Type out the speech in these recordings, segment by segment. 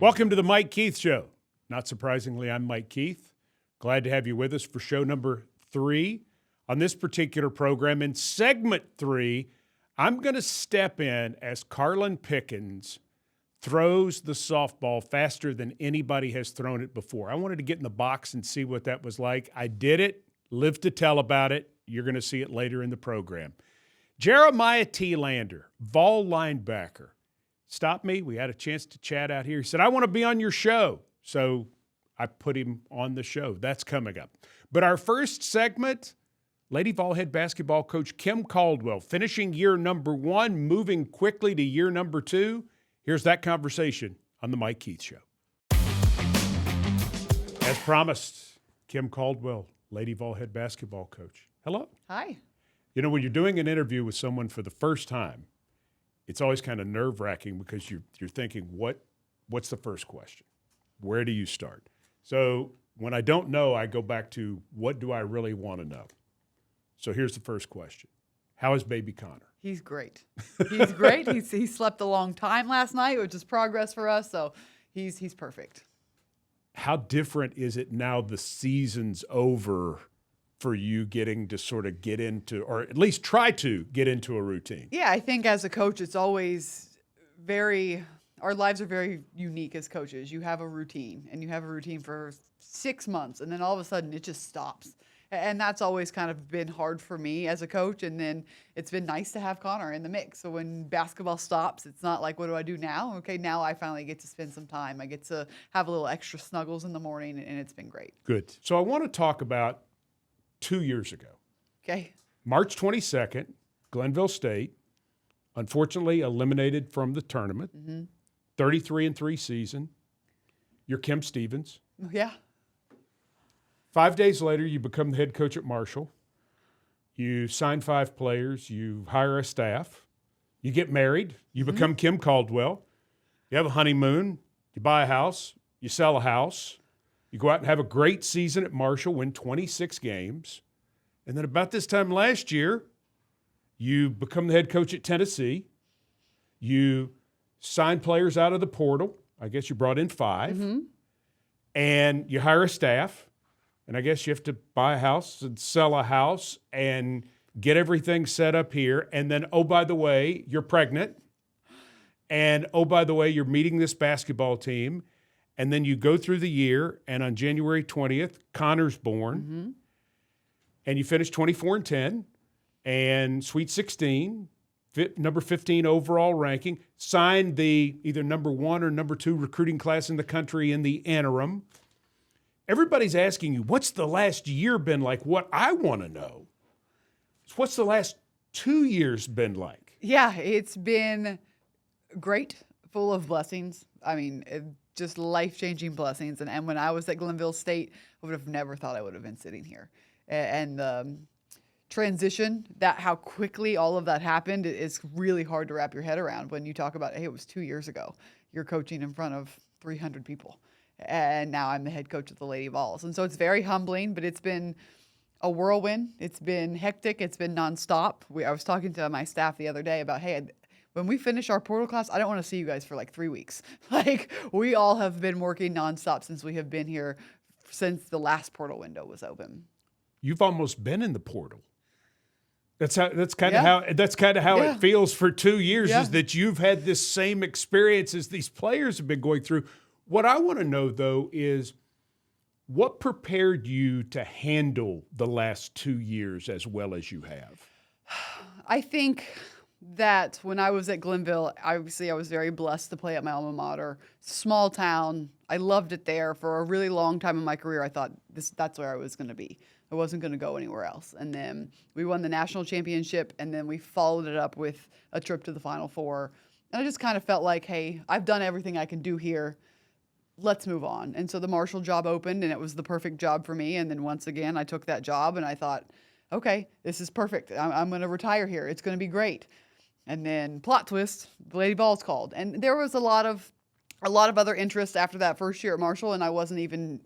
Welcome to the Mike Keith Show. Not surprisingly, I'm Mike Keith. Glad to have you with us for show number 3 on this particular program. In segment 3, I'm going to step in as Karlyn Pickens throws the softball faster than anybody has thrown it before. I wanted to get in the box and see what that was like. I did it, lived to tell about it. You're going to see it later in the program. Jeremiah Telander, Vol linebacker, stopped me. We had a chance to chat out here. He said, I want to be on your show. So I put him on the show. That's coming up. But our first segment, Lady Vol head basketball coach Kim Caldwell, finishing year number 1, moving quickly to year number 2. Here's that conversation on the Mike Keith Show. As promised, Kim Caldwell, Lady Vol head basketball coach. Hello. Hi. You know, when you're doing an interview with someone for the first time, it's always kind of nerve-wracking because you're thinking, what's the first question? Where do you start? So when I don't know, I go back to what do I really want to know? So here's the first question. How is baby Connor? He's great. He's great. He slept a long time last night, which is progress for us, so he's perfect. How different is it now the season's over for you getting to sort of get into, or at least try to get into a routine? Yeah, I think as a coach, it's always our lives are very unique as coaches. You have a routine, and you have a routine for 6 months, and then all of a sudden it just stops. And that's always kind of been hard for me as a coach, and then it's been nice to have Connor in the mix. So when basketball stops, it's not like, what do I do now? Okay, now I finally get to spend some time. I get to have a little extra snuggles in the morning, and it's been great. Good. So I want to talk about 2 years ago. Okay. March 22nd, Glenville State, unfortunately eliminated from the tournament. 33-3 season. You're Kim Stevens. Yeah. 5 days later, you become the head coach at Marshall. You sign 5 players. You hire a staff. You get married. You become Kim Caldwell. You have a honeymoon. You buy a house. You sell a house. You go out and have a great season at Marshall, win 26 games. And then about this time last year, you become the head coach at Tennessee. You sign players out of the portal. I guess you brought in 5. And you hire a staff. And I guess you have to buy a house and sell a house and get everything set up here. And then, oh, by the way, you're pregnant. And, oh, by the way, you're meeting this basketball team. And then you go through the year, and on January 20th, Connor's born. And you finish 24-10 and Sweet 16, number 15 overall ranking, signed the either number 1 or number 2 recruiting class in the country in the interim. Everybody's asking you, what's the last year been like? What I want to know is what's the last 2 years been like? Yeah, it's been great, full of blessings. I mean, just life-changing blessings. And when I was at Glenville State, I would have never thought I would have been sitting here. And the transition, how quickly all of that happened, is really hard to wrap your head around when you talk about, hey, it was 2 years ago. You're coaching in front of 300 people. And now I'm the head coach of the Lady Vols. And so it's very humbling, but it's been a whirlwind. It's been hectic. It's been nonstop. I was talking to my staff the other day about, hey, when we finish our portal class, I don't want to see you guys for like 3 weeks. Like, we all have been working nonstop since we have been here, since the last portal window was open. You've almost been in the portal. That's kind of how it feels for 2 years, is that you've had this same experience as these players have been going through. What I want to know, though, is what prepared you to handle the last 2 years as well as you have? I think that when I was at Glenville, obviously I was very blessed to play at my alma mater. Small town. I loved it there. For a really long time in my career, I thought that's where I was going to be. I wasn't going to go anywhere else. And then we won the national championship, and then we followed it up with a trip to the Final Four. And I just kind of felt like, hey, I've done everything I can do here. Let's move on. And so the Marshall job opened, and it was the perfect job for me. And then once again, I took that job, and I thought, okay, this is perfect. I'm going to retire here. It's going to be great. And then plot twist, the Lady Vols called. And there was a lot of other interest after that first year at Marshall, and I wasn't even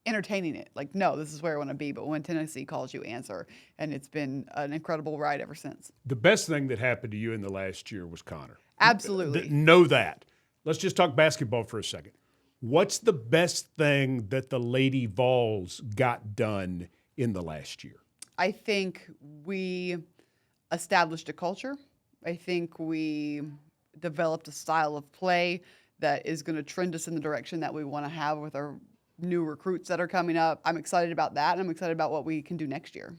entertaining it. Like, no, this is where I want to be. But when Tennessee calls, you answer. And it's been an incredible ride ever since. The best thing that happened to you in the last year was Connor. Absolutely. Know that. Let's just talk basketball for a second. What's the best thing that the Lady Vols got done in the last year? I think we established a culture. I think we developed a style of play that is going to trend us in the direction that we want to have with our new recruits that are coming up. I'm excited about that, and I'm excited about what we can do next year.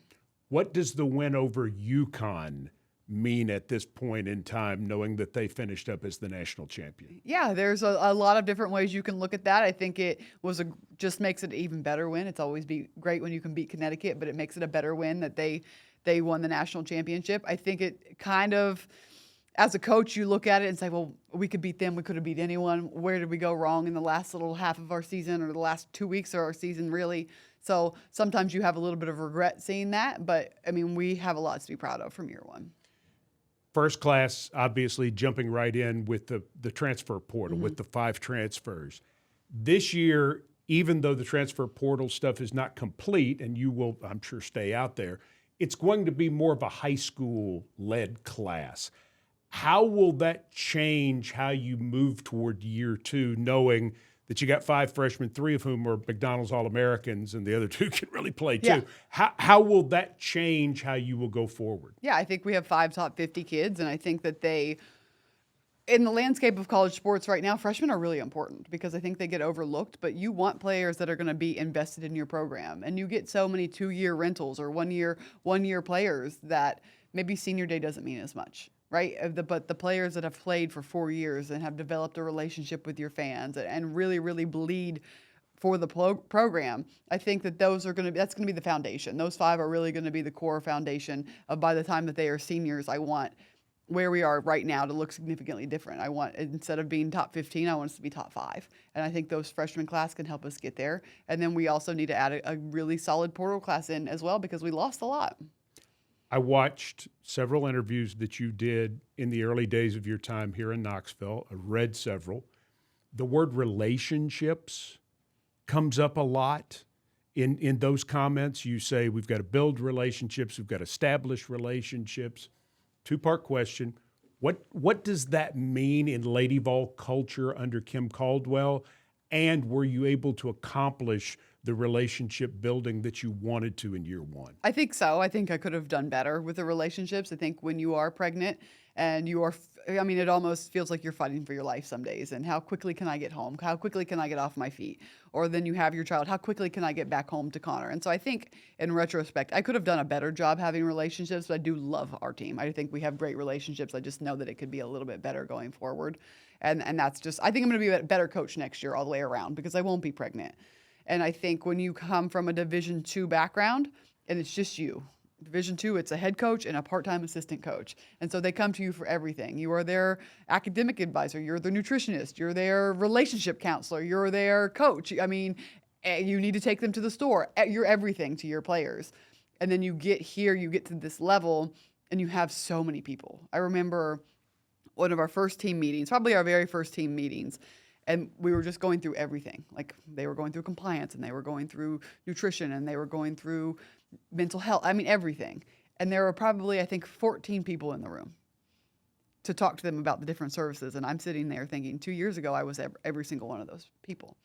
What does the win over UConn mean at this point in time, knowing that they finished up as the national champion? Yeah, there's a lot of different ways you can look at that. I think it was just makes it an even better win. It's always great when you can beat Connecticut, but it makes it a better win that they won the national championship. I think it kind of, as a coach, you look at it and say, well, we could beat them. We could have beat anyone. Where did we go wrong in the last little half of our season or the last 2 weeks of our season, really? So sometimes you have a little bit of regret seeing that. But, I mean, we have a lot to be proud of from year one. First class, obviously, jumping right in with the transfer portal, with the 5 transfers. This year, even though the transfer portal stuff is not complete, and you will, I'm sure, stay out there, it's going to be more of a high school-led class. How will that change how you move toward year 2, knowing that you got 5 freshmen, 3 of whom are McDonald's All-Americans, and the other 2 can really play too? Yeah. How will that change how you will go forward? Yeah, I think we have 5 top 50 kids, and I think that in the landscape of college sports right now, freshmen are really important because I think they get overlooked, but you want players that are going to be invested in your program. And you get so many 2-year rentals or one-year players that maybe senior day doesn't mean as much, right? But the players that have played for 4 years and have developed a relationship with your fans and really, really bleed for the program, I think that that's going to be the foundation. Those 5 are really going to be the core foundation of by the time that they are seniors. I want where we are right now to look significantly different. I want, instead of being top 15, I want us to be top 5. And I think those freshman class can help us get there. And then we also need to add a really solid portal class in as well because we lost a lot. I watched several interviews that you did in the early days of your time here in Knoxville. I read several. The word relationships comes up a lot in those comments. You say we've got to build relationships, we've got to establish relationships. 2-part question. What does that mean in Lady Vol culture under Kim Caldwell? And were you able to accomplish the relationship building that you wanted to in year 1? I think so. I think I could have done better with the relationships. I think when you are pregnant and it almost feels like you're fighting for your life some days. And how quickly can I get home? How quickly can I get off my feet? Or then you have your child. How quickly can I get back home to Connor? And so I think in retrospect, I could have done a better job having relationships, but I do love our team. I think we have great relationships. I just know that it could be a little bit better going forward. And that's just, I think I'm going to be a better coach next year all the way around because I won't be pregnant. And I think when you come from a Division II background and it's just you, Division II, it's a head coach and a part-time assistant coach. And so they come to you for everything. You are their academic advisor. You're their nutritionist. You're their relationship counselor. You're their coach. I mean, you need to take them to the store. You're everything to your players. And then you get here, you get to this level, and you have so many people. I remember one of our first team meetings, probably our very first team meetings, and we were just going through everything. Like they were going through compliance and they were going through nutrition and they were going through mental health. I mean, everything. And there were probably, I think, 14 people in the room to talk to them about the different services. And I'm sitting there thinking 2 years ago, I was every single one of those people.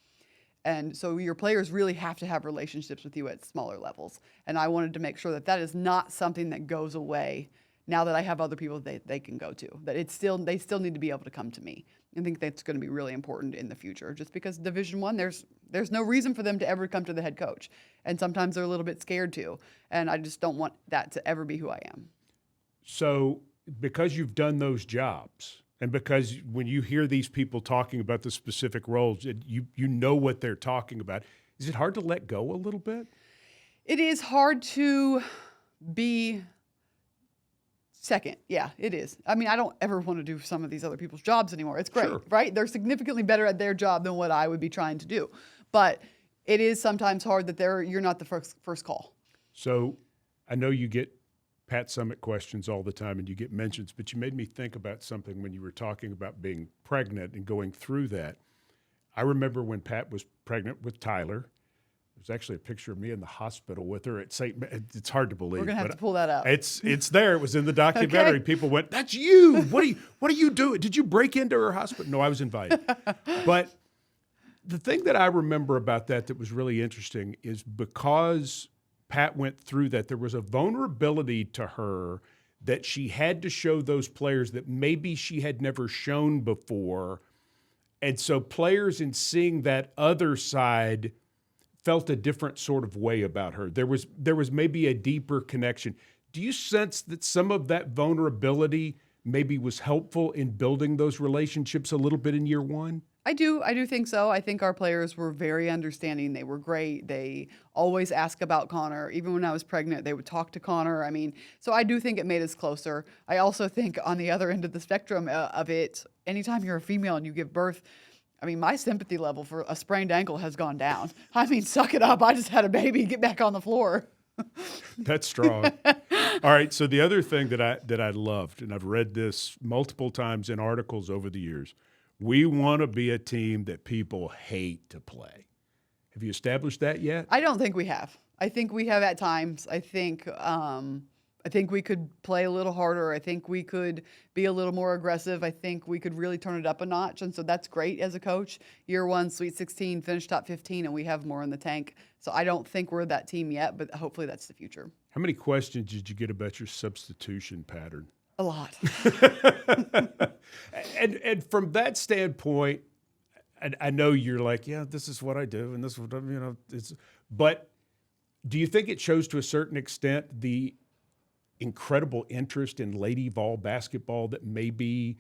And so your players really have to have relationships with you at smaller levels. And I wanted to make sure that that is not something that goes away now that I have other people that they can go to, that they still need to be able to come to me. I think that's going to be really important in the future, just because Division I, there's no reason for them to ever come to the head coach. And sometimes they're a little bit scared to. And I just don't want that to ever be who I am. So because you've done those jobs and because when you hear these people talking about the specific roles, you know what they're talking about, is it hard to let go a little bit? It is hard to be second. Yeah, it is. I mean, I don't ever want to do some of these other people's jobs anymore. It's great, right? They're significantly better at their job than what I would be trying to do. But it is sometimes hard that you're not the first call. So I know you get Pat Summitt questions all the time and you get mentions, but you made me think about something when you were talking about being pregnant and going through that. I remember when Pat was pregnant with Tyler. There's actually a picture of me in the hospital with her at St. It's hard to believe. We're gonna have to pull that out. It's there. It was in the documentary. Okay. People went, "That's you. What are you doing? Did you break into her hospital?" No, I was invited. But The thing that I remember about that was really interesting is because Pat went through that, there was a vulnerability to her that she had to show those players that maybe she had never shown before. And so players, in seeing that other side, felt a different sort of way about her. There was maybe a deeper connection. Do you sense that some of that vulnerability maybe was helpful in building those relationships a little bit in year one? I do think so. I think our players were very understanding. They were great. They always ask about Connor. Even when I was pregnant, they would talk to Connor. I mean, so I do think it made us closer. I also think on the other end of the spectrum of it, anytime you're a female and you give birth, I mean, my sympathy level for a sprained ankle has gone down. I mean, suck it up. I just had a baby. Get back on the floor. That's strong. All right. So the other thing that I loved, and I've read this multiple times in articles over the years, we want to be a team that people hate to play. Have you established that yet? I don't think we have. I think we have at times. I think we could play a little harder. I think we could be a little more aggressive. I think we could really turn it up a notch. And so that's great as a coach. Year one, Sweet 16, finished top 15, and we have more in the tank. So I don't think we're that team yet, but hopefully that's the future. How many questions did you get about your substitution pattern? A lot. And from that standpoint, I know you're like, yeah, this is what I do, and this is what but do you think it shows to a certain extent the incredible interest in Lady Vol basketball that maybe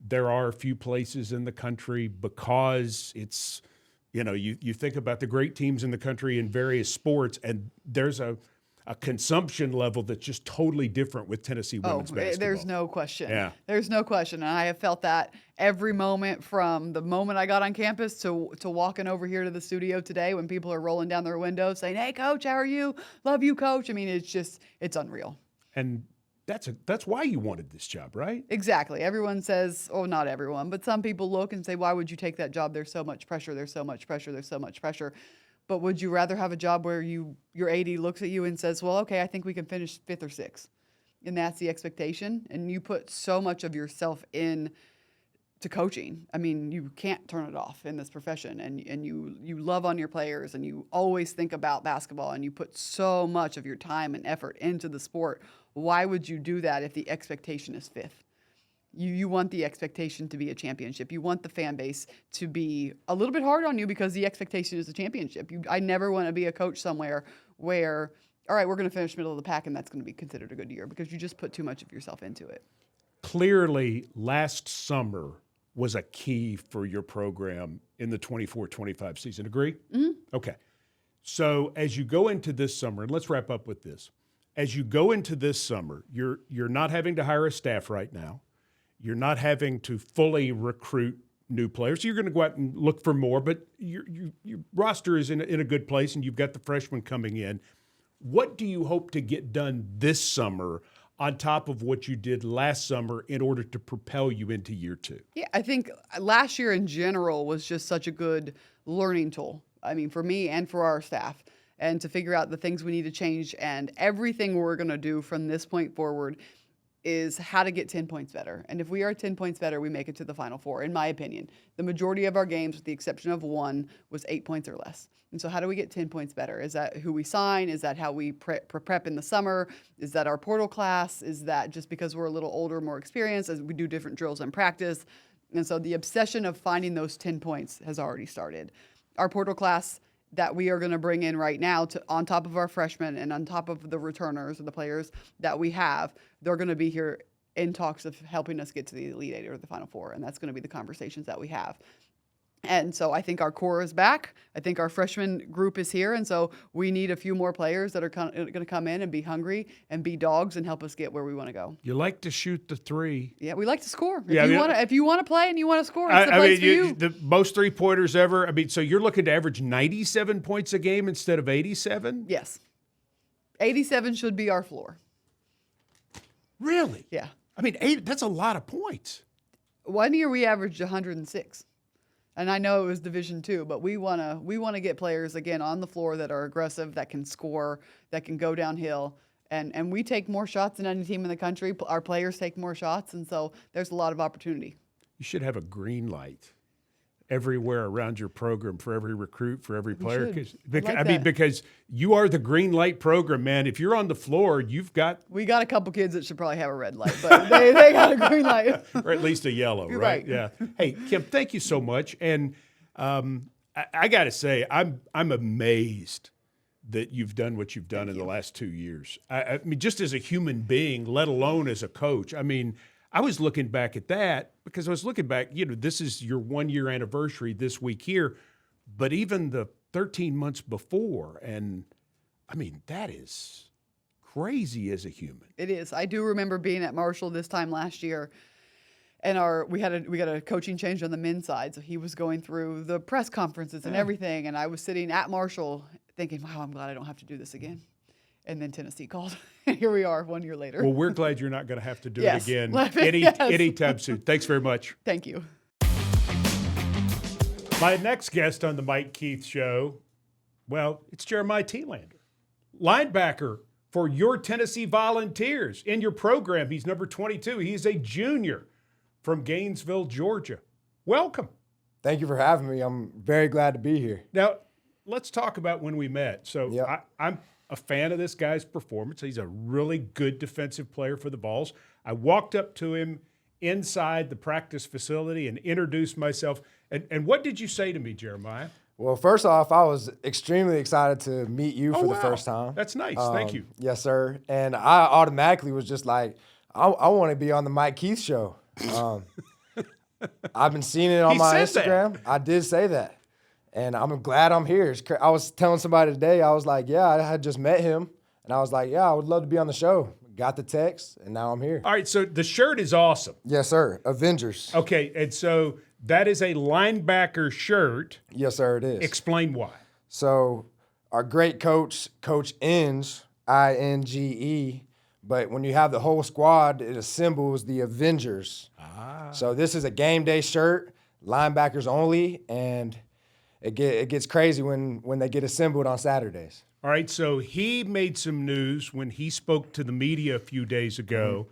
there are a few places in the country because it's, you think about the great teams in the country in various sports, and there's a consumption level that's just totally different with Tennessee women's basketball. There's no question. Yeah. There's no question. And I have felt that every moment from the moment I got on campus to walking over here to the studio today when people are rolling down their windows saying, "Hey, Coach, how are you? Love you, Coach." I mean, it's unreal. And that's why you wanted this job, right? Exactly. Everyone says, oh, not everyone, but some people look and say, why would you take that job? There's so much pressure. There's so much pressure. There's so much pressure. But would you rather have a job where your AD looks at you and says, well, okay, I think we can finish 5th or 6th, and that's the expectation, and you put so much of yourself in to coaching. I mean, you can't turn it off in this profession, and you love on your players, and you always think about basketball, and you put so much of your time and effort into the sport. Why would you do that if the expectation is 5th? You want the expectation to be a championship. You want the fan base to be a little bit hard on you because the expectation is a championship. I never want to be a coach somewhere where, all right, we're going to finish middle of the pack and that's going to be considered a good year because you just put too much of yourself into it. Clearly, last summer was a key for your program in the 24-25 season. Agree? Mm-hmm. Okay. So as you go into this summer, and let's wrap up with this. As you go into this summer, you're not having to hire a staff right now. You're not having to fully recruit new players. So you're going to go out and look for more, but your roster is in a good place, and you've got the freshmen coming in. What do you hope to get done this summer on top of what you did last summer in order to propel you into year 2? Yeah, I think last year in general was just such a good learning tool. I mean, for me and for our staff, and to figure out the things we need to change, and everything we're going to do from this point forward is how to get 10 points better. And if we are 10 points better, we make it to the Final Four, in my opinion. The majority of our games, with the exception of one, was 8 points or less. And so how do we get 10 points better? Is that who we sign? Is that how we prep in the summer? Is that our portal class? Is that just because we're a little older, more experienced, as we do different drills in practice? And so the obsession of finding those 10 points has already started. Our portal class that we are going to bring in right now, on top of our freshmen and on top of the returners or the players that we have, they're going to be here in talks of helping us get to the Elite Eight or the Final Four, and that's going to be the conversations that we have. And so I think our core is back. I think our freshman group is here, and so we need a few more players that are going to come in and be hungry and be dogs and help us get where we want to go. You like to shoot the three. Yeah, we like to score. Yeah, if you want to play and you want to score, it's the place for you. The most 3-pointers ever. I mean, so you're looking to average 97 points a game instead of 87? Yes. 87 should be our floor. Really? Yeah. I mean, that's a lot of points. One year we averaged 106. And I know it was Division II, but we wanna get players again on the floor that are aggressive, that can score, that can go downhill, and we take more shots than any team in the country. Our players take more shots, and so there's a lot of opportunity. You should have a green light. everywhere around your program for every recruit, for every player. should. Because you are the green light program, man. If you're on the floor, We got a couple kids that should probably have a red light, but they got a green light. or at least a yellow, You're right? right. Yeah. Hey, Kim, thank you so much. And I got to say, I'm amazed that you've done what you've done in the last 2 years. I mean, just as a human being, let alone as a coach. I mean, I was looking back at that because I was looking back, this is your 1 year anniversary this week here, but even the 13 months before. And I mean, that is crazy as a human. It is. I do remember being at Marshall this time last year, and we got a coaching change on the men's side. So he was going through the press conferences and everything, and I was sitting at Marshall thinking, wow, I'm glad I don't have to do this again. And then Tennessee called. Here we are 1 year later. Well, we're glad you're not going to have to do it Yes. again Yes. anytime soon. Thanks very much. Thank you. My next guest on the Mike Keith Show, well, it's Jeremiah Telander, linebacker for your Tennessee Volunteers. In your program, he's number 22. He's a junior from Gainesville, Georgia. Welcome. Thank you for having me. I'm very glad to be here. Now, let's talk about when we met. So Yep. I'm a fan of this guy's performance. He's a really good defensive player for the Vols. I walked up to him inside the practice facility and introduced myself. And what did you say to me, Jeremiah? Well, first off, I was extremely excited to meet you for Oh, the wow. first time. That's nice. Thank you. Yes, sir. And I automatically was just like, I want to be on the Mike Keith Show. I've been seeing it on He my said that. Instagram. I did say that. And I'm glad I'm here. I was telling somebody today, I was like, yeah, I had just met him. And I was like, yeah, I would love to be on the show. Got the text, and now I'm here. All right, so the shirt is awesome. Yes, sir. Avengers. Okay, and so that is a linebacker shirt. Yes, sir, it is. Explain why. So our great coach, Coach Inge, I-N-G-E, but when you have the whole squad, it assembles the Avengers. So this is a game day shirt, linebackers only, and it gets crazy when they get assembled on Saturdays. All right, so he made some news when he spoke to the media a few days ago,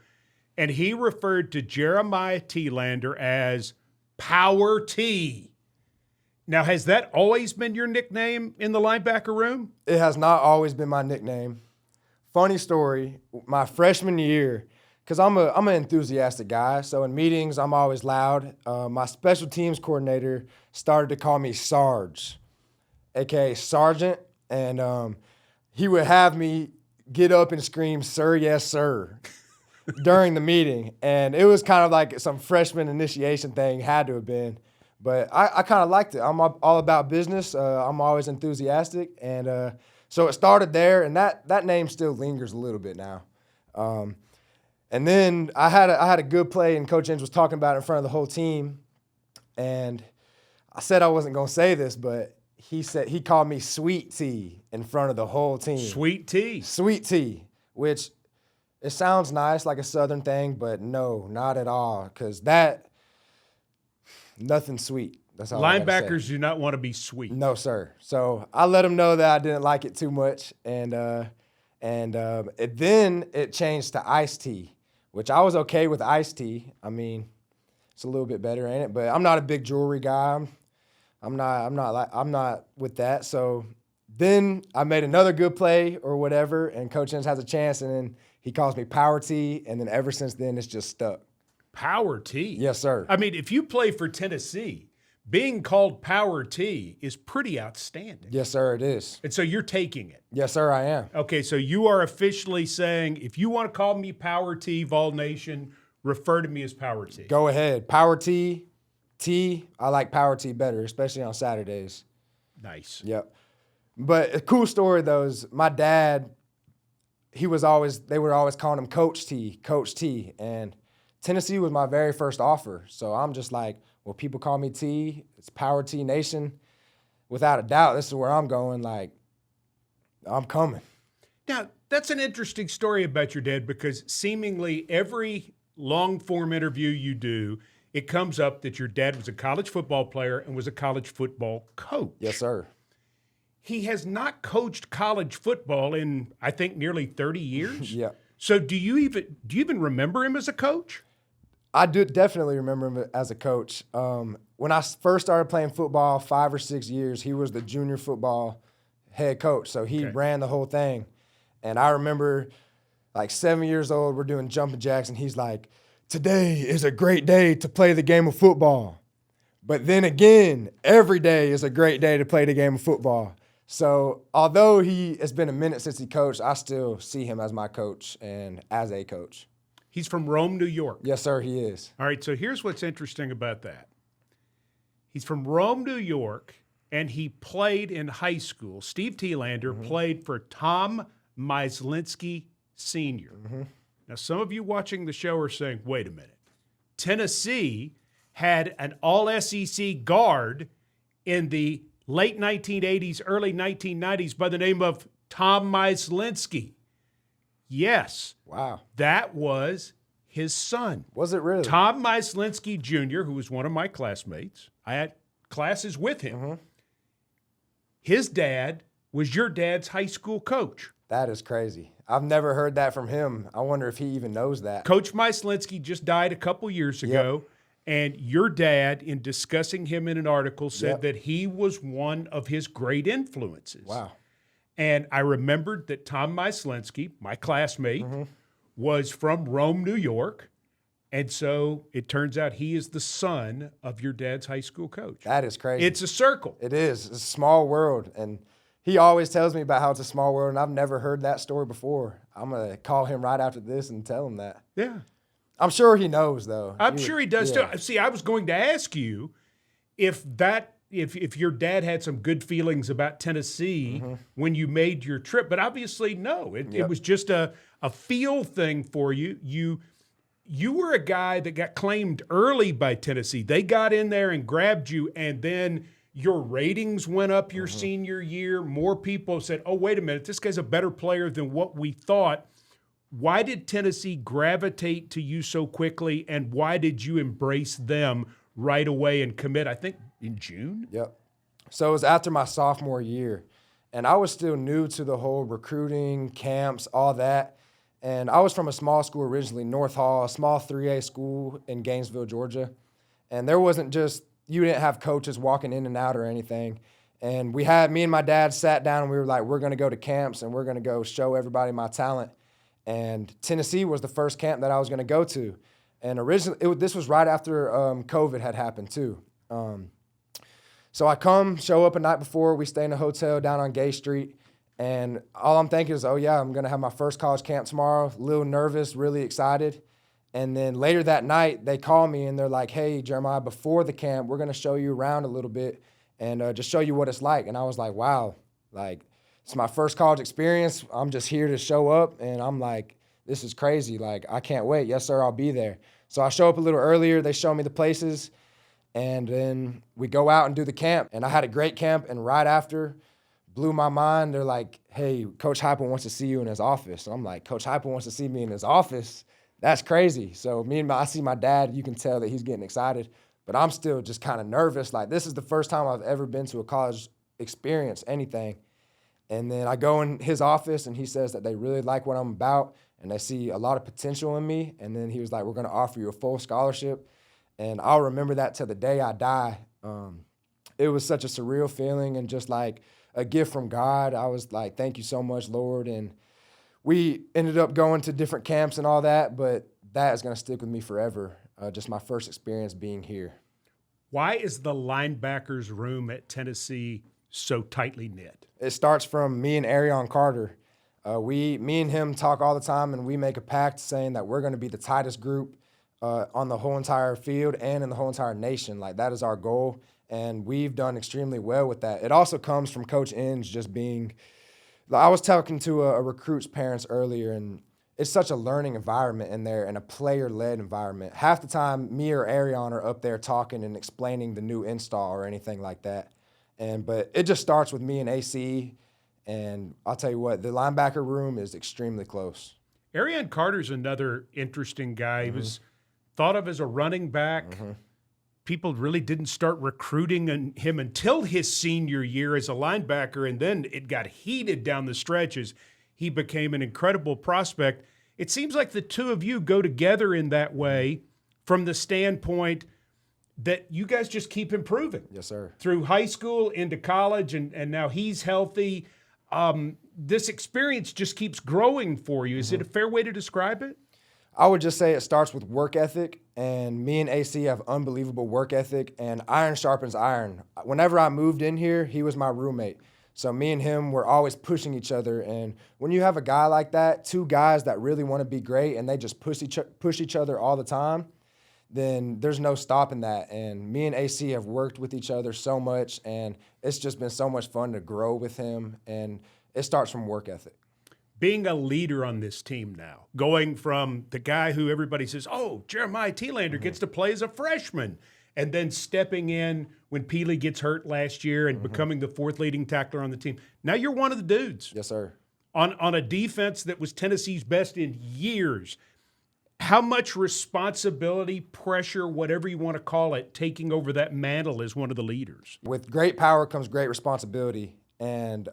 and he referred to Jeremiah Telander as Power T. Now, has that always been your nickname in the linebacker room? It has not always been my nickname. Funny story, my freshman year, because I'm an enthusiastic guy, so in meetings I'm always loud. My special teams coordinator started to call me Sarge, aka Sergeant, and he would have me get up and scream, "Sir, yes, sir," during the meeting, and it was kind of like some freshman initiation thing, had to have been. But I kind of liked it. I'm all about business. I'm always enthusiastic, and so it started there, and that name still lingers a little bit now. And then I had a good play, and Coach Inge was talking about it in front of the whole team, and I said I wasn't gonna say this, but he called me Sweet Tea in front of the whole team. Sweet T. Sweet Tea, which it sounds nice, like a Southern thing, but no, not at all, because nothing sweet. That's all I gotta say. Linebackers do not want to be sweet. No, sir. So I let him know that I didn't like it too much, and then it changed to Iced Tea, which I was okay with Iced Tea. I mean, it's a little bit better, ain't it? But I'm not a big jewelry guy. I'm not with that. So then I made another good play or whatever, and Coach Inge has a chance, and then he calls me Power T, and then ever since then it's just stuck. Power T. Yes, sir. I mean, if you play for Tennessee, being called Power T is pretty outstanding. Yes, sir, it is. And so you're taking it. Yes, sir, I am. Okay, so you are officially saying, if you want to call me Power T, Vol Nation, refer to me as Power T. Go ahead. Power T. I like Power T better, especially on Saturdays. Nice. Yep. But a cool story, though, is my dad, they were always calling him Coach T. And Tennessee was my very first offer. So I'm just like, well, people call me T. It's Power T Nation. Without a doubt, this is where I'm going. Like, I'm coming. Now, that's an interesting story about your dad because seemingly every long-form interview you do, it comes up that your dad was a college football player and was a college football coach. Yes, sir. He has not coached college football in, I think, nearly 30 years. Yeah. So do you even remember him as a coach? I do definitely remember him as a coach. When I first started playing football, 5 or 6 years, he was the junior football head coach. So he ran the whole thing. And I remember like 7 years old, we're doing jumping jacks, and he's like, today is a great day to play the game of football. But then again, every day is a great day to play the game of football. So although it's been a minute since he coached, I still see him as my coach and as a coach. He's from Rome, New York. Yes, sir, he is. All right, so here's what's interesting about that. He's from Rome, New York, and he played in high school. Steve Telander played for Tom Myslinski Sr. Now, some of you watching the show are saying, wait a minute. Tennessee had an all-SEC guard in the late 1980s, early 1990s by the name of Tom Myslinski. Yes. Wow. That was his son. Was it really? Tom Myslinski Jr., who was one of my classmates. I had classes with him. His dad was your dad's high school coach. That is crazy. I've never heard that from him. I wonder if he even knows that. Coach Myslinski just died a couple years ago, and your dad, in discussing him in an article, said that he was one of his great influences. Wow. And I remembered that Tom Myslinski, my classmate, was from Rome, New York. And so it turns out he is the son of your dad's high school coach. That is crazy. It's a circle. It is. It's a small world. And he always tells me about how it's a small world, and I've never heard that story before. I'm going to call him right after this and tell him that. Yeah. I'm sure he knows, though. I'm sure he does too. See, I was going to ask you if your dad had some good feelings about Tennessee when you made your trip, but obviously no. It was just a feel thing for you. You were a guy that got claimed early by Tennessee. They got in there and grabbed you, and then your ratings went up your senior year. More people said, oh, wait a minute, this guy's a better player than what we thought. Why did Tennessee gravitate to you so quickly, and why did you embrace them right away and commit, I think, in June? Yep. So it was after my sophomore year, and I was still new to the whole recruiting, camps, all that. And I was from a small school originally, North Hall, a small 3A school in Gainesville, Georgia. And there wasn't just, you didn't have coaches walking in and out or anything. And me and my dad sat down and we were like, we're going to go to camps and we're going to go show everybody my talent. And Tennessee was the first camp that I was going to go to. And originally, this was right after COVID had happened too. So I show up a night before, we stay in a hotel down on Gay Street. And all I'm thinking is, oh, yeah, I'm going to have my first college camp tomorrow. A little nervous, really excited. And then later that night, they call me and they're like, hey, Jeremiah, before the camp, we're going to show you around a little bit and just show you what it's like. And I was like, wow, like, it's my first college experience. I'm just here to show up. And I'm like, this is crazy. Like, I can't wait. Yes, sir, I'll be there. So I show up a little earlier. They show me the places. And then we go out and do the camp. And I had a great camp. And right after, blew my mind. They're like, hey, Coach Heupel wants to see you in his office. And I'm like, Coach Heupel wants to see me in his office? That's crazy. So I see my dad, you can tell that he's getting excited, but I'm still just kind of nervous. Like, this is the first time I've ever been to a college experience, anything. And then I go in his office and he says that they really like what I'm about and they see a lot of potential in me. And then he was like, we're going to offer you a full scholarship. And I'll remember that till the day I die. It was such a surreal feeling and just like a gift from God. I was like, thank you so much, Lord. And we ended up going to different camps and all that, but that is going to stick with me forever. Just my first experience being here. Why is the linebackers room at Tennessee so tightly knit? It starts from me and Arion Carter. Me and him talk all the time, and we make a pact saying that we're going to be the tightest group on the whole entire field and in the whole entire nation. Like, that is our goal. And we've done extremely well with that. It also comes from Coach Inge just being – I was talking to a recruit's parents earlier, and it's such a learning environment in there and a player-led environment. Half the time, me or Arion are up there talking and explaining the new install or anything like that. But it just starts with me and AC, and I'll tell you what, the linebacker room is extremely close. Arion Carter's another interesting guy. He was thought of as a running back. People really didn't start recruiting him until his senior year as a linebacker, and then it got heated down the stretches. He became an incredible prospect. It seems like the two of you go together in that way from the standpoint that you guys just keep improving. Yes, sir. Through high school into college, and now he's healthy. This experience just keeps growing for you. Is it a fair way to describe it? I would just say it starts with work ethic, and me and AC have unbelievable work ethic, and iron sharpens iron. Whenever I moved in here, he was my roommate. So me and him were always pushing each other, and when you have a guy like that, two guys that really want to be great, and they just push each other all the time, then there's no stopping that. And me and AC have worked with each other so much, and it's just been so much fun to grow with him, and it starts from work ethic. Being a leader on this team now, going from the guy who everybody says, oh, Jeremiah Telander gets to play as a freshman, and then stepping in when Peely gets hurt last year and becoming the fourth leading tackler on the team. Now you're one of the dudes. Yes, sir. On a defense that was Tennessee's best in years. How much responsibility, pressure, whatever you want to call it, taking over that mantle as one of the leaders? With great power comes great responsibility, and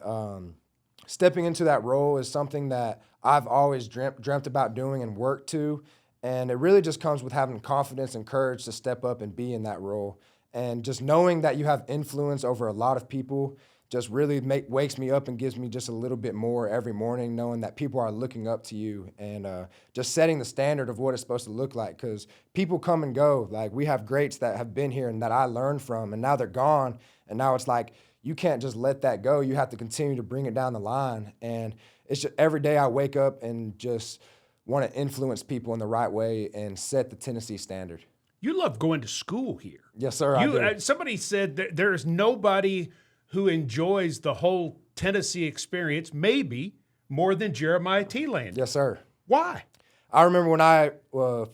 stepping into that role is something that I've always dreamt about doing and worked to, and it really just comes with having confidence and courage to step up and be in that role. And just knowing that you have influence over a lot of people just really wakes me up and gives me just a little bit more every morning, knowing that people are looking up to you, and just setting the standard of what it's supposed to look like, because people come and go. Like, we have greats that have been here and that I learned from, and now they're gone, and now it's like, you can't just let that go. You have to continue to bring it down the line. And it's just every day I wake up and just want to influence people in the right way and set the Tennessee standard. You love going to school here. Yes, sir, I do. Somebody said that there is nobody who enjoys the whole Tennessee experience maybe more than Jeremiah Telander. Yes, sir. Why? I remember when I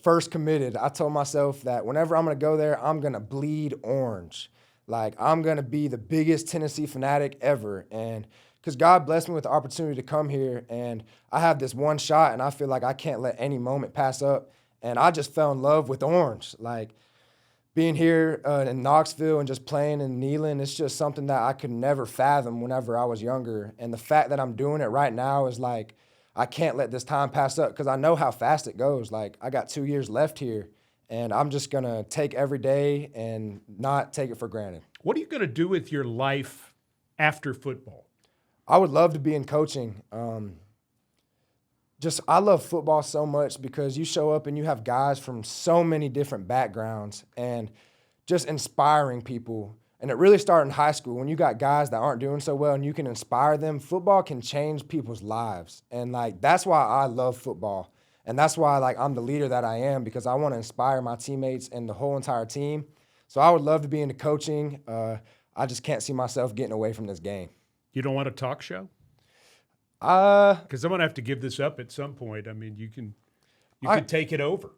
first committed, I told myself that whenever I'm going to go there, I'm going to bleed orange. Like, I'm going to be the biggest Tennessee fanatic ever. And because God blessed me with the opportunity to come here, and I have this one shot, and I feel like I can't let any moment pass up. And I just fell in love with orange. Like, being here in Knoxville and just playing and kneeling, it's just something that I could never fathom whenever I was younger. And the fact that I'm doing it right now is like, I can't let this time pass up, because I know how fast it goes. Like, I got 2 years left here. And I'm just going to take every day and not take it for granted. What are you going to do with your life after football? I would love to be in coaching. I love football so much, because you show up and you have guys from so many different backgrounds and just inspiring people. And it really started in high school. When you got guys that aren't doing so well and you can inspire them, football can change people's lives. And, like, that's why I love football. And that's why, like, I'm the leader that I am, because I want to inspire my teammates and the whole entire team. So I would love to be into coaching. I just can't see myself getting away from this game. You don't want a talk show? Because I'm going to have to give this up at some point. I mean, you can take it over.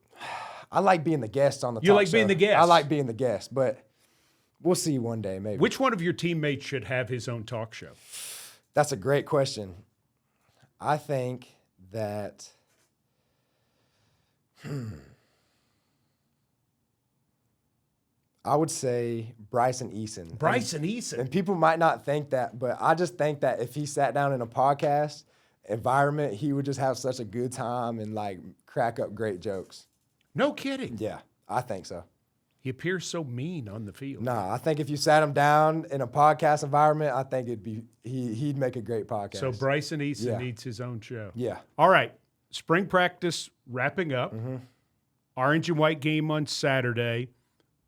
I like being the guest on the talk show. You like being the guest? I like being the guest, but we'll see one day maybe. Which one of your teammates should have his own talk show? That's a great question. I think that I would say Bryson Eason. Bryson Eason. And people might not think that, but I just think that if he sat down in a podcast environment, he would just have such a good time and, like, crack up great jokes. No kidding. Yeah, I think so. He appears so mean on the field. Nah, I think if you sat him down in a podcast environment, I think he'd make a great podcast. So Bryson Eason needs his own show. Yeah. All right. Spring practice wrapping up. Orange and white game on Saturday.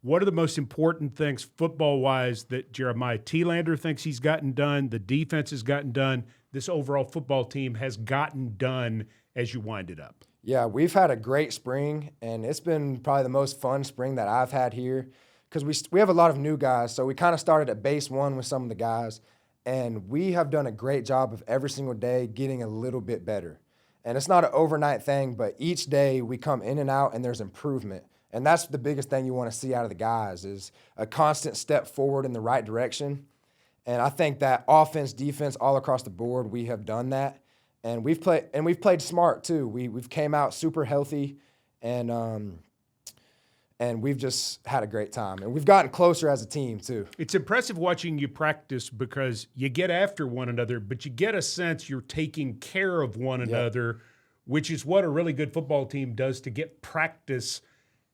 What are the most important things football-wise that Jeremiah Telander thinks he's gotten done, the defense has gotten done, this overall football team has gotten done as you wind it up? Yeah, we've had a great spring, and it's been probably the most fun spring that I've had here, because we have a lot of new guys. So we kind of started at base one with some of the guys, and we have done a great job of every single day getting a little bit better. And it's not an overnight thing, but each day we come in and out and there's improvement. And that's the biggest thing you want to see out of the guys, is a constant step forward in the right direction. And I think that offense, defense, all across the board, we have done that. And we've played smart too. We've came out super healthy, and we've just had a great time. And we've gotten closer as a team too. It's impressive watching you practice, because you get after one another, but you get a sense you're taking care of one another, which is what a really good football team does to get practice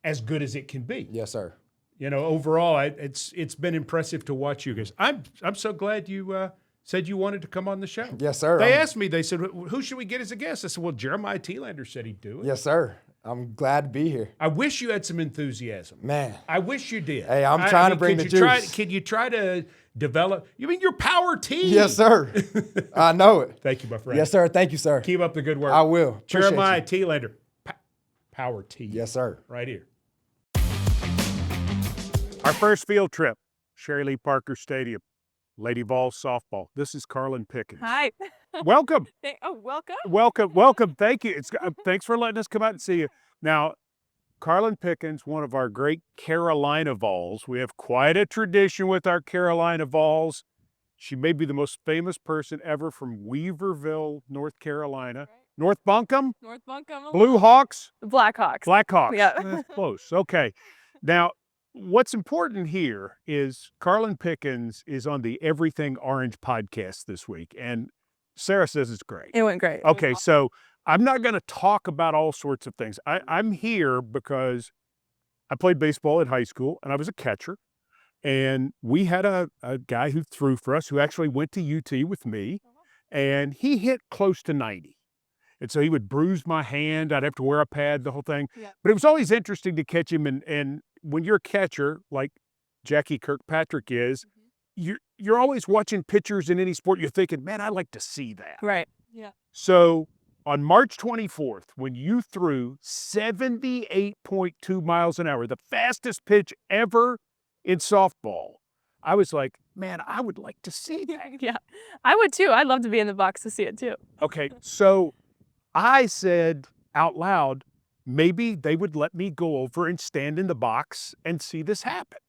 as good as it can be. Yes, sir. You know, overall, it's been impressive to watch you guys. I'm so glad you said you wanted to come on the show. Yes, sir. They asked me, they said, who should we get as a guest? I said, well, Jeremiah Telander said he'd do it. Yes, sir. I'm glad to be here. I wish you had some enthusiasm. Man. I wish you did. Hey, I'm trying to bring the juice. Could you try to develop? You mean your power team? Yes, sir. I know it. Thank you, my friend. Yes, sir. Thank you, sir. Keep up the good work. I will. Appreciate Jeremiah you. Telander, power team. Yes, sir. Right here. Our first field trip, Sherri Parker Lee Stadium, Lady Vols softball. This is Karlyn Pickens. Hi. Welcome. Welcome. Welcome. Thank you. Thanks for letting us come out and see you. Now, Karlyn Pickens, one of our great Carolina Vols. We have quite a tradition with our Carolina Vols. She may be the most famous person ever from Weaverville, North Carolina. Right. North Buncombe? North Buncombe. Blue Hawks? Blackhawks. Blackhawks. Yeah. That's close. Okay. Now, what's important here is Karlyn Pickens is on the Everything Orange podcast this week, and Sarah says it's great. It went great. Okay, so I'm not going to talk about all sorts of things. I'm here because I played baseball in high school, and I was a catcher, and we had a guy who threw for us who actually went to UT with me, and he hit close to 90. And so he would bruise my hand. I'd have to wear a pad, the whole thing. Yeah. But it was always interesting to catch him. And when you're a catcher, like Jackie Kirkpatrick is, you're always watching pitchers in any sport. You're thinking, man, I'd like to see that. Right. Yeah. So on March 24th, when you threw 78.2 miles an hour, the fastest pitch ever in softball, I was like, man, I would like to see that. Yeah. I would too. I'd love to be in the box to see it too. Okay, so I said out loud, maybe they would let me go over and stand in the box and see this happen.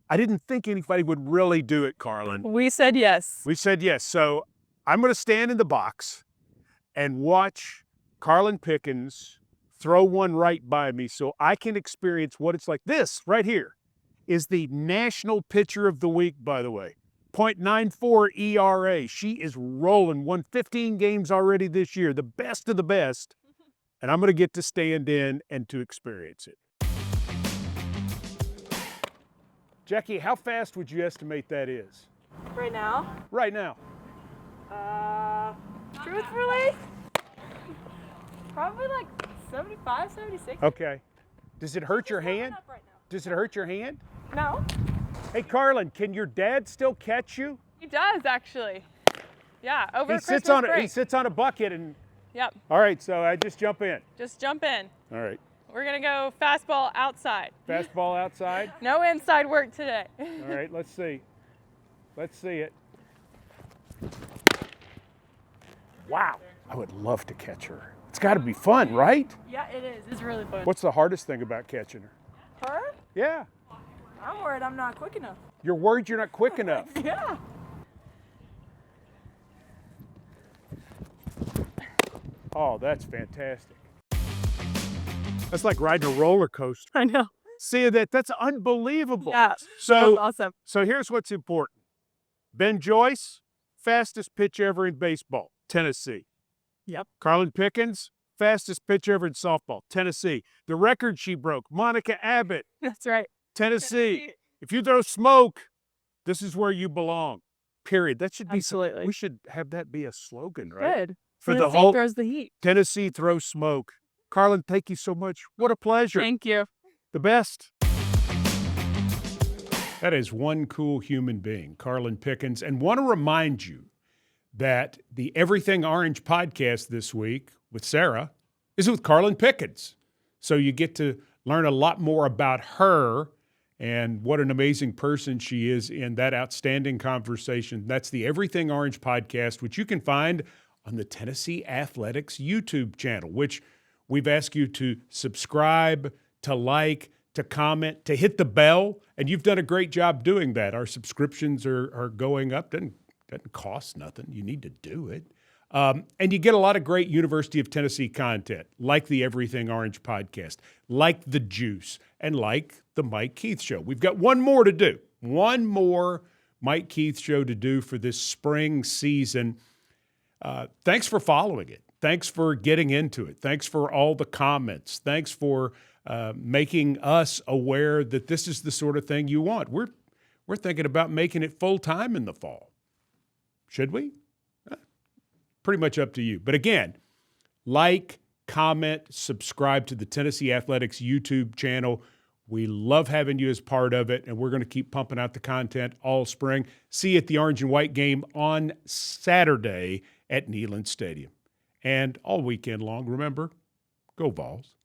I didn't think anybody would really do it, Karlyn. We said yes. We said yes. So I'm going to stand in the box and watch Karlyn Pickens throw one right by me so I can experience what it's like. This right here is the National Pitcher of the Week, by the way. 0.94 ERA. She is rolling. Won 15 games already this year. The best of the best. And I'm going to get to stand in and to experience it. Jackie, how fast would you estimate that is? Right now? Right now. Truthfully? Probably like 75, 76. Okay. Does it hurt your hand? Right now. Does it hurt your hand? No. Hey, Karlyn, can your dad still catch you? He does actually. Yeah, over He Christmas sits on break. he sits on a bucket and. Yep. All right, so I just jump in. Just jump in. All right. We're gonna go fastball outside. Fastball outside. No inside work today. All right, let's see. Let's see it. Wow. I would love to catch her. It's got to be fun, right? Yeah, it is. It's really fun. What's the hardest thing about catching her? Her? Yeah. I'm worried I'm not quick enough. You're worried you're not quick enough. Yeah. Oh, that's fantastic. That's like riding a roller coaster. I know. See that's unbelievable. Yeah. So That's awesome. So here's what's important. Ben Joyce, fastest pitch ever in baseball, Tennessee. Yep. Karlyn Pickens, fastest pitch ever in softball, Tennessee. The record she broke, Monica Abbott, That's right. Tennessee. If you throw smoke, this is where you belong. Period. That should be Absolutely. We should have that be a slogan, right? Good. For the Tennessee whole throws the heat. Tennessee throws smoke. Karlyn, thank you so much. What a pleasure. Thank you. The best. That is one cool human being, Karlyn Pickens. And want to remind you that the Everything Orange podcast this week with Sarah is with Karlyn Pickens. So you get to learn a lot more about her and what an amazing person she is in that outstanding conversation. That's the Everything Orange podcast, which you can find on the Tennessee Athletics YouTube channel, which we've asked you to subscribe, to like, to comment, to hit the bell, and you've done a great job doing that. Our subscriptions are going up. Doesn't cost nothing. You need to do it. And you get a lot of great University of Tennessee content, like the Everything Orange podcast, like The Juice, and like the Mike Keith Show. We've got one more to do. One more Mike Keith Show to do for this spring season. Thanks for following it. Thanks for getting into it. Thanks for all the comments. Thanks for making us aware that this is the sort of thing you want. We're thinking about making it full-time in the fall. Should we? Pretty much up to you. But again, like, comment, subscribe to the Tennessee Athletics YouTube channel. We love having you as part of it, and we're going to keep pumping out the content all spring. See you at the Orange and White game on Saturday at Neyland Stadium. And all weekend long, remember, go Vols.